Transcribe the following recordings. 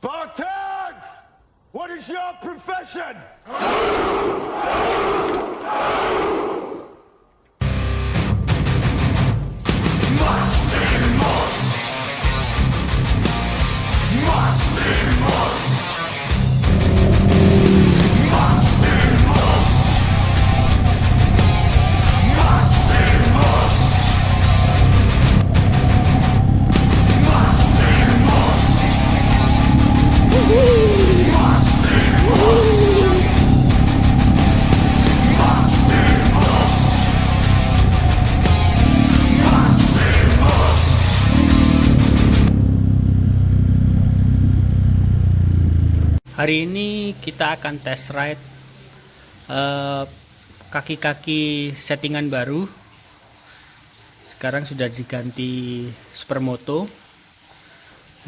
Spartans! What is your profession? Maximus! Maximus! Maximus! Maximus! Maximus! Maximus! Maximus! Maximus! Hari ini kita akan test ride kaki-kaki settingan baru. Sekarang sudah diganti Supermoto.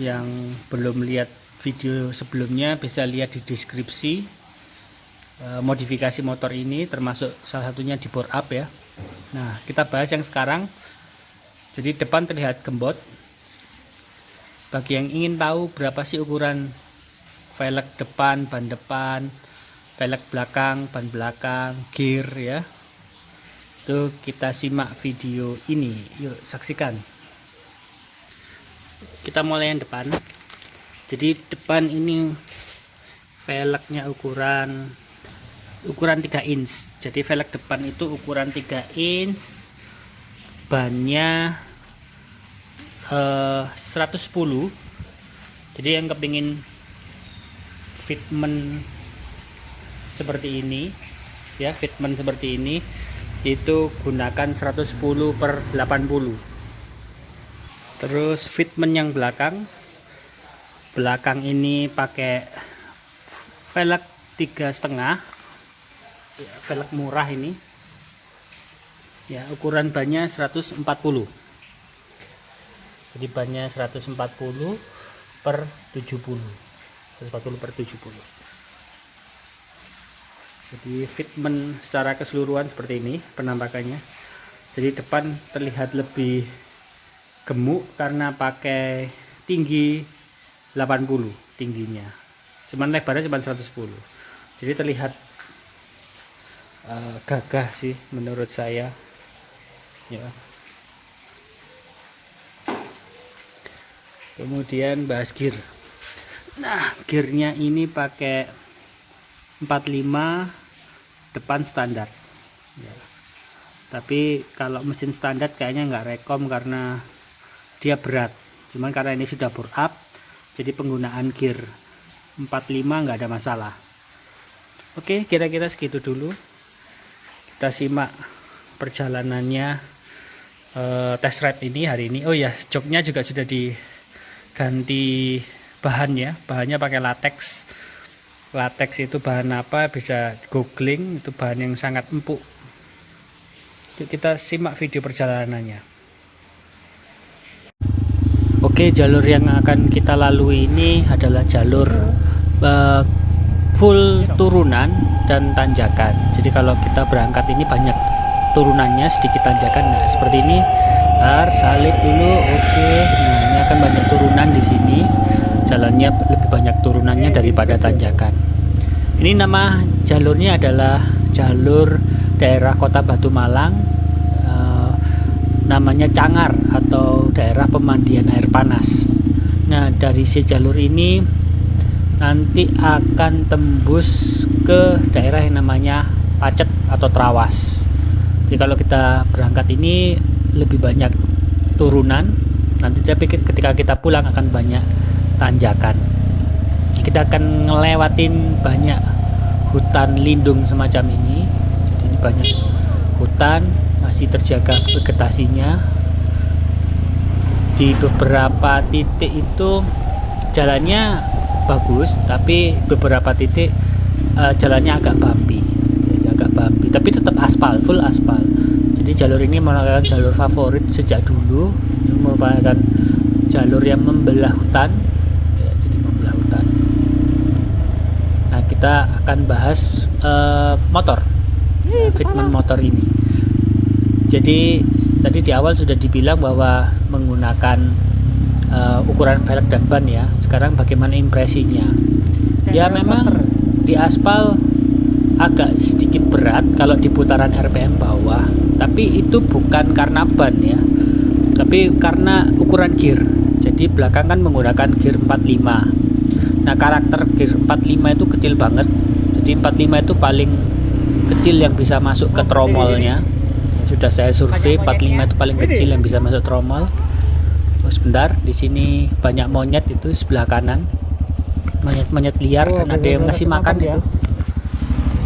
Yang belum lihat video sebelumnya bisa lihat di deskripsi. Modifikasi motor ini termasuk salah satunya di bore up ya. Nah, kita bahas yang sekarang. Jadi depan terlihat gembot. Bagi yang ingin tahu berapa sih ukuran velg depan, ban depan, velg belakang, ban belakang, gear ya, itu kita simak video ini. Yuk saksikan. Kita mulai yang depan. Jadi depan ini velgnya ukuran 3 inch. Jadi velg depan itu ukuran 3 inch, bannya 110. Jadi yang kepingin fitment seperti ini ya, fitment seperti ini itu gunakan 110/80. Terus fitment yang belakang ini pakai velg 3,5 ya, velg murah ini ya, ukuran bannya 140. Jadi bannya 140/70. 140/70. Jadi fitment secara keseluruhan seperti ini penampakannya. Jadi depan terlihat lebih gemuk karena pakai tinggi 80 tingginya. Cuman lebarnya cuma 110. Jadi terlihat gagah sih menurut saya. Ya. Kemudian bahas gear. Nah, gearnya ini pakai 45 depan standar ya. Tapi kalau mesin standar kayaknya nggak rekom karena dia berat. Cuman karena ini sudah bore up, jadi penggunaan gear 45 nggak ada masalah. Oke, kira-kira segitu dulu. Kita simak perjalanannya test ride ini hari ini. Oh ya, joknya juga sudah diganti bahan ya, bahannya pakai latex. Latex itu bahan apa, bisa googling, itu bahan yang sangat empuk. Yuk kita simak video perjalanannya. Oke, jalur yang akan kita lalui ini adalah jalur full turunan dan tanjakan. Jadi kalau kita berangkat ini banyak turunannya, sedikit tanjakan. Nah, seperti ini. Salib dulu. Oke. Nah, ini akan banyak turunan di sini. Jalannya lebih banyak turunannya daripada tanjakan. Ini nama jalurnya adalah jalur daerah Kota Batu Malang, namanya Cangar atau daerah pemandian air panas. Nah, dari si jalur ini nanti akan tembus ke daerah yang namanya Pacet atau Trawas. Jadi kalau kita berangkat ini lebih banyak turunan, nanti tapi ketika kita pulang akan banyak tanjakan. Kita akan ngelewatin banyak hutan lindung semacam ini. Jadi ini banyak hutan, masih terjaga vegetasinya. Di beberapa titik itu jalannya bagus, tapi beberapa titik jalannya agak bumpy, tapi tetap aspal, full aspal. Jadi jalur ini merupakan jalur favorit sejak dulu. Ini merupakan jalur yang membelah hutan. Nah, kita akan bahas motor, fitment motor ini. Jadi tadi di awal sudah dibilang bahwa menggunakan ukuran velg dan ban ya. Sekarang bagaimana impresinya? Ya memang di aspal agak sedikit berat kalau di putaran RPM bawah, tapi itu bukan karena ban ya, tapi karena ukuran gear. Jadi belakang kan menggunakan gear 45. Nah karakter gear 45 itu kecil banget. Jadi 45 itu paling kecil yang bisa masuk ke tromolnya. Sudah saya survei, 45 itu paling kecil yang bisa masuk tromol. Oh, sebentar, di sini banyak monyet itu sebelah kanan. Monyet-monyet liar dan ada yang ngasih makan itu.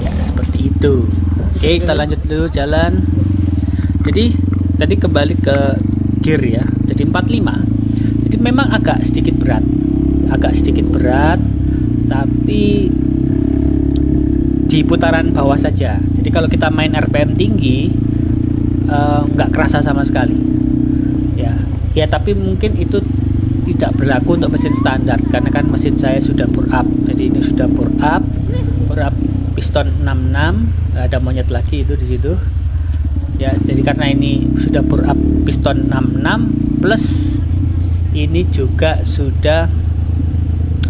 Ya, seperti itu. Oke, kita lanjut dulu jalan. Jadi, tadi kembali ke gear ya. Jadi 45. Jadi memang agak sedikit berat. Tapi di putaran bawah saja. Jadi kalau kita main RPM tinggi nggak kerasa sama sekali. Ya tapi mungkin itu tidak berlaku untuk mesin standar karena kan mesin saya sudah bore up. Jadi ini sudah bore up piston 66, ada monyet lagi itu di situ. Ya, jadi karena ini sudah bore up piston 66 plus ini juga sudah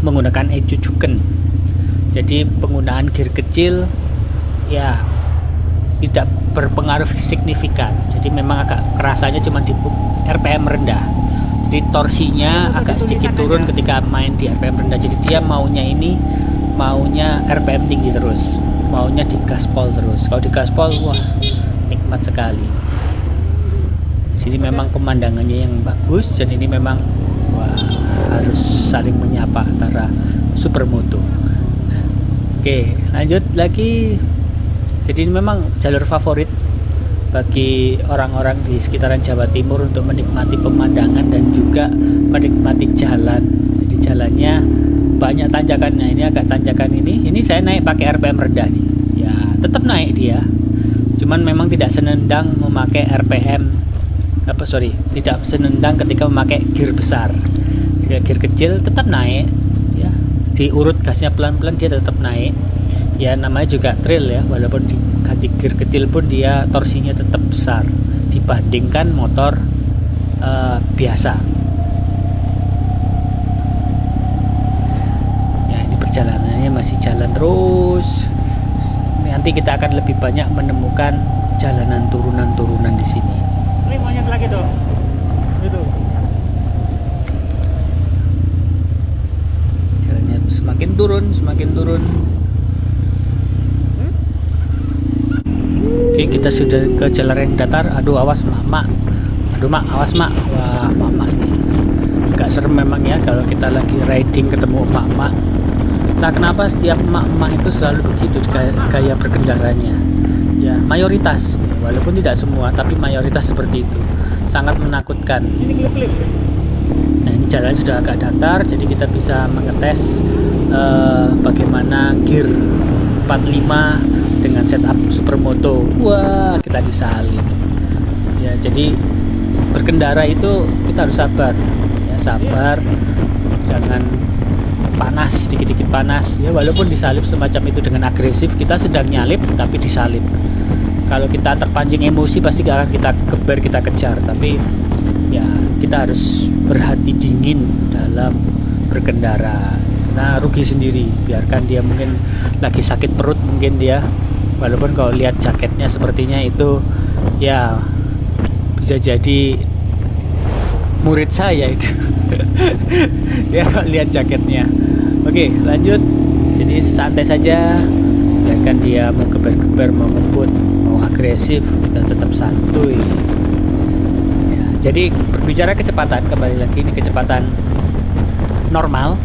menggunakan Ejujuken. Jadi penggunaan gear kecil ya tidak berpengaruh signifikan. Jadi memang agak kerasanya cuma di RPM rendah. Jadi torsinya agak sedikit turun ketika main di RPM rendah. Jadi dia maunya RPM tinggi terus, maunya di gaspol terus. Kalau di gaspol wah nikmat sekali. Di sini memang pemandangannya yang bagus dan ini memang wah harus saling menyapa antara supermoto. Oke, lanjut lagi. Jadi ini memang jalur favorit bagi orang-orang di sekitaran Jawa Timur untuk menikmati pemandangan dan juga menikmati jalan. Jadi jalannya banyak tanjakannya. Ini agak tanjakan ini saya naik pakai RPM rendah nih. Ya, tetap naik dia. Cuman memang tidak senendang memakai tidak senendang ketika memakai gear besar. Jika gear kecil tetap naik ya. Diurut gasnya pelan-pelan dia tetap naik. Ya namanya juga trail ya, walaupun diganti gear kecil pun dia torsinya tetap besar dibandingkan motor biasa. Ya ini perjalanannya masih jalan terus. Nanti kita akan lebih banyak menemukan jalanan turunan-turunan di sini. Ini monyet lagi tuh. Itu. Jalannya semakin turun. Oke, kita sudah ke jalan yang datar. Aduh awas mak. Awas mak. Wah mama ini gak serem memang ya kalau kita lagi riding ketemu emak-emak. Nah kenapa setiap emak-emak itu selalu begitu gaya berkendaranya. Ya mayoritas, walaupun tidak semua, tapi mayoritas seperti itu. Sangat menakutkan. Nah ini jalan sudah agak datar, jadi kita bisa mengetes bagaimana gear 45 dengan setup supermoto. Wah kita disalib ya. Jadi berkendara itu kita harus sabar ya, jangan panas, dikit-dikit panas ya, walaupun disalip semacam itu dengan agresif. Kita sedang nyalip tapi disalip. Kalau kita terpancing emosi pasti akan kita geber, kita kejar. Tapi ya kita harus berhati dingin dalam berkendara. Nah rugi sendiri, biarkan dia mungkin lagi sakit perut mungkin dia, walaupun kalau lihat jaketnya sepertinya itu ya bisa jadi murid saya itu. Ya kalau lihat jaketnya. Oke lanjut. Jadi santai saja, biarkan dia mau geber-geber, mau ngebut, mau agresif, kita tetap santuy ya. Jadi berbicara kecepatan, kembali lagi ini kecepatan normal,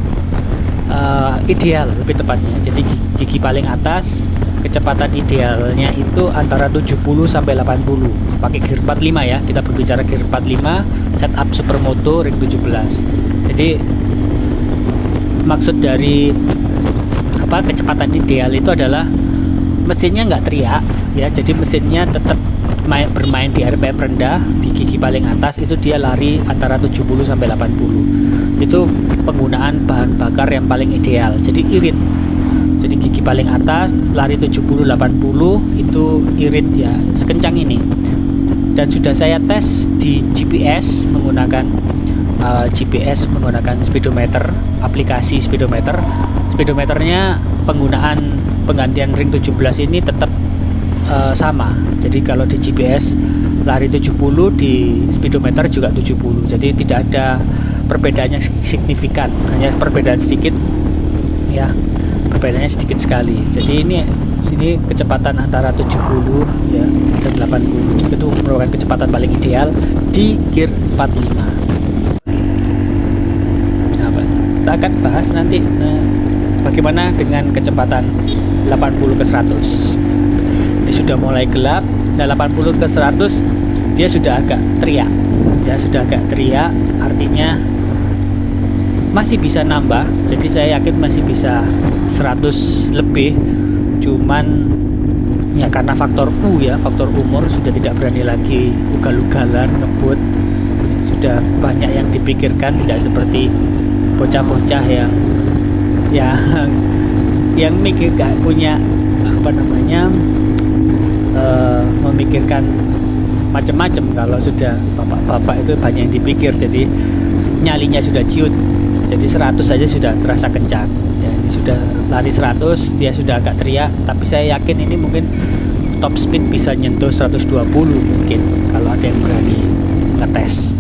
ideal lebih tepatnya. Jadi gigi paling atas kecepatan idealnya itu antara 70 sampai 80 pakai gear 45 ya. Kita berbicara gear 45 setup supermoto ring 17. Jadi maksud dari kecepatan ideal itu adalah mesinnya nggak teriak ya. Jadi mesinnya tetap bermain di RPM rendah, di gigi paling atas itu dia lari antara 70 sampai 80. Itu penggunaan bahan bakar yang paling ideal. Jadi irit. Jadi gigi paling atas lari 70 80 itu irit ya, sekencang ini. Dan sudah saya tes di GPS menggunakan GPS menggunakan speedometer, aplikasi speedometer. Speedometernya penggantian ring 17 ini tetap sama. Jadi kalau di GPS lari 70, di speedometer juga 70. Jadi tidak ada perbedaan yang signifikan, hanya perbedaan sedikit ya. Perbedaannya sedikit sekali. Jadi sini kecepatan antara 70 ya dan 80 itu merupakan kecepatan paling ideal di gear 45. Nah, kita akan bahas nanti bagaimana dengan kecepatan 80 ke 100. Ini sudah mulai gelap. Nah, 80 ke 100 dia sudah agak teriak. Artinya masih bisa nambah. Jadi saya yakin masih bisa 100 lebih. Cuman ya karena faktor faktor umur, sudah tidak berani lagi ugal-ugalan ngebut. Ya, sudah banyak yang dipikirkan, tidak seperti bocah-bocah yang mikir gak punya memikirkan macam-macam. Kalau sudah bapak-bapak itu banyak yang dipikir, jadi nyalinya sudah ciut. Jadi 100 saja sudah terasa kencang. Ya, ini sudah lari 100, dia sudah agak teriak, tapi saya yakin ini mungkin top speed bisa nyentuh 120 mungkin kalau ada yang berani ngetes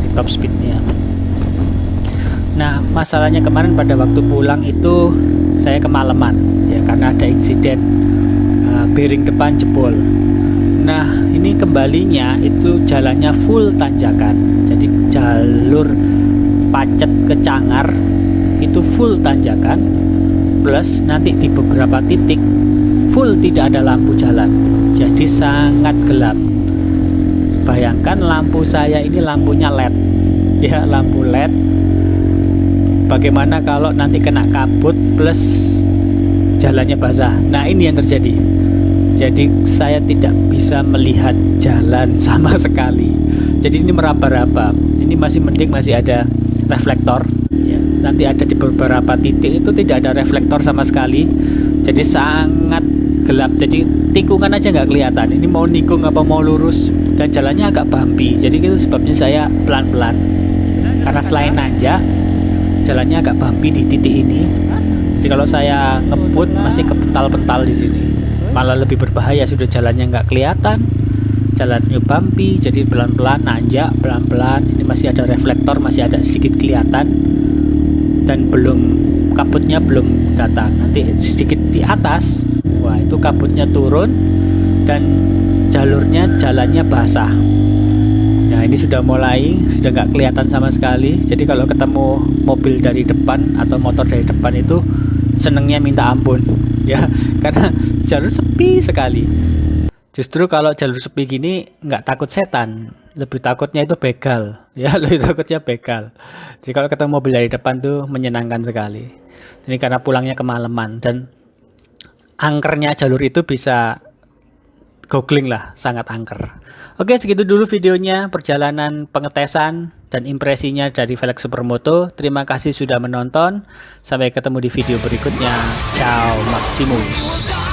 di top speednya. Nah, masalahnya kemarin pada waktu pulang itu saya kemalaman ya karena ada insiden bearing depan jebol. Nah, ini kembalinya itu jalannya full tanjakan. Jadi jalur Pacet ke Cangar itu full tanjakan, plus nanti di beberapa titik full tidak ada lampu jalan. Jadi sangat gelap. Bayangkan lampu saya ini lampunya LED. Ya, lampu LED. Bagaimana kalau nanti kena kabut plus jalannya basah? Nah, ini yang terjadi. Jadi saya tidak bisa melihat jalan sama sekali. Jadi ini meraba-raba. Ini masih mending masih ada reflektor ya. Nanti ada di beberapa titik itu tidak ada reflektor sama sekali. Jadi sangat gelap. Jadi tikungan aja nggak kelihatan. Ini mau nikung apa mau lurus, dan jalannya agak bumpy. Jadi itu sebabnya saya pelan-pelan. Karena selain nanjak, jalannya agak bumpy di titik ini. Jadi kalau saya ngebut masih kepental-pental di sini. Malah lebih berbahaya, sudah jalannya nggak kelihatan, jalannya bumpy, jadi pelan-pelan nanjak, pelan-pelan. Ini masih ada reflektor, masih ada sedikit kelihatan, dan kabutnya belum datang. Nanti sedikit di atas, wah itu kabutnya turun dan jalannya basah. Nah, ini sudah nggak kelihatan sama sekali. Jadi kalau ketemu mobil dari depan atau motor dari depan itu senengnya minta ampun ya, karena jalur sepi sekali. Justru kalau jalur sepi gini nggak takut setan, lebih takutnya itu begal ya, lebih takutnya begal. Jadi kalau ketemu mobil dari depan tuh menyenangkan sekali. Ini karena pulangnya kemalaman dan angkernya jalur itu bisa googling lah, sangat angker. Oke, segitu dulu videonya, perjalanan pengetesan dan impresinya dari velg Supermoto. Terima kasih sudah menonton. Sampai ketemu di video berikutnya. Ciao Maximus.